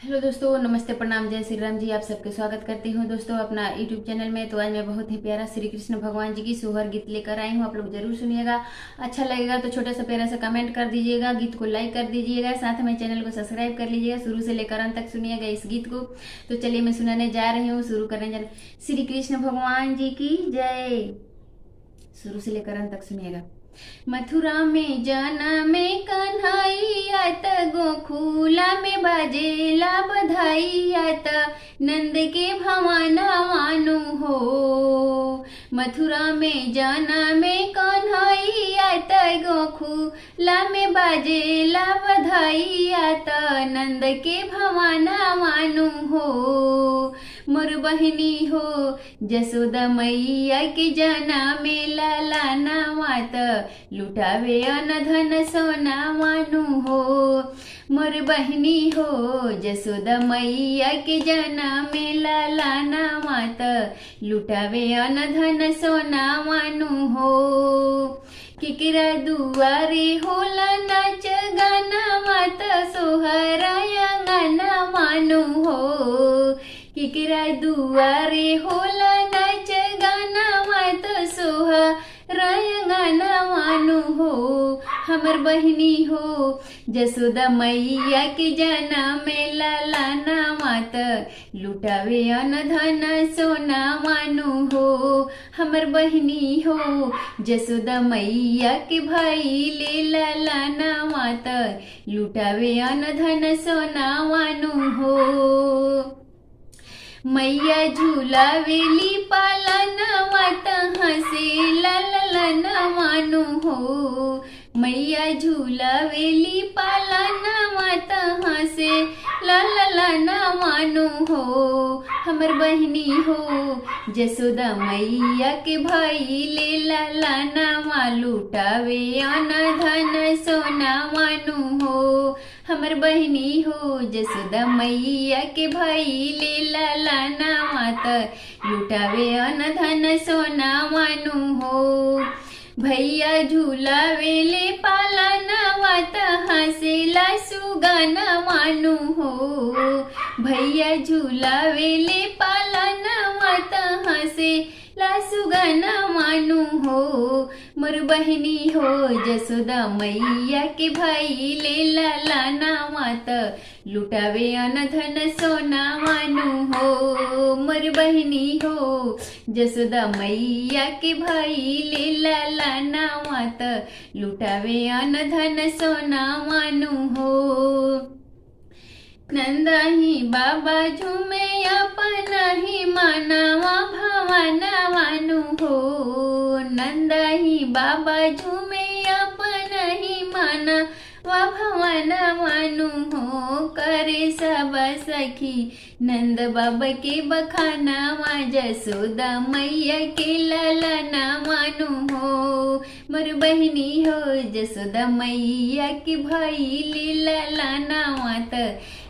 Hello दोस्तों, नमस्ते, प्रणाम, जय श्री राम जी। आप सबके स्वागत करती हूँ दोस्तों अपना यूट्यूब चैनल में। तो आज मैं बहुत ही प्यारा श्री कृष्ण भगवान जी की सोहर गीत लेकर आई हूँ। आप लोग जरूर सुनिएगा। अच्छा लगेगा तो छोटा सा प्यारा सा कमेंट कर दीजिएगा, गीत को लाइक कर दीजिएगा, साथ में चैनल को सब्सक्राइब कर लीजिएगा। शुरू से लेकर अंत तक सुनिएगा इस गीत को। तो चलिए मैं सुनाने जा रही हूँ, शुरू करने जा रही। श्री कृष्ण भगवान जी की जय। शुरू से लेकर अंत तक सुनिएगा। मथुरा में जनमे कन्हैया गोकुला में बाजेला बधाइया नंद के भवाना मानु हो। मथुरा में जनमे कन्हैया गोकुला में बाजेला बधाइया नंद के भवाना मानु हो। मोर बहनी हो जसोदा मैया के जना में लाला नावात लुटावे अनधन सोना मानु हो। मोर बहनी हो जसोदा मैया के जना में लाला नावात लुटावे अनधन सोना मानु हो। किकरा दुआरे होला नाच गाना मात सोहराया गाना मानु हो। किकरा दुआरे होला नाच गाना मात सोहराया गाना मानु हो। हमर बहनी हो जसोदा मैया के जना में लाला नामात लुटावे अनधन सोना मानु हो। हमर बहनी हो जसोदा मैया के भाई ले लाला नामात लुटावे अनधन सोना मानु हो। मैया झूलावेली पालना मात हंसे लाला मानु हो। मैया झूलावेली पालना मात हंसे लाला मानु हो। हमर बहनी हो जसोदा मैया के भाई ले लाला नामा लुटावे अनधन सोना मानु हो। हमर बहनी हो जसोदा मैया के भाई ले लाला नामात लुटावे अनधन सोना मानु हो। भैया झूलावेले पालना वात हंसेला सुगाना मानु हो। भैया झूलावेले पालना वात हंसेला सुगाना मानु हो। मोर बहनी हो जसोदा मैया के भाई ले लाला नामात लुटावे अनधन सोना मानु हो। मोर बहनी हो जसोदा मैया के भाई ले लाला नामात लुटावे अनधन सोना मानु हो। नंदाही बाबा झूमे अपना ही मानवा भवाना मानु हो। नंदाही बाबा झूमे अपना ही मानवा भवाना मानु हो। करे सब सखी नंद बाबा के बखाना वा जसोदा मैया के लाला ना मानु हो। मोर बहनी हो जसोदा मैया के भाई ले लाला नावात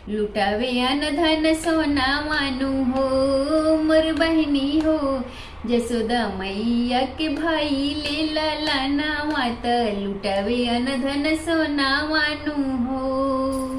लुटावे अनधन सोना मानु हो। मोर बहनी हो जसोदा मैया के भाई ले लाला नावात लुटावे अनधन सोना मानु हो।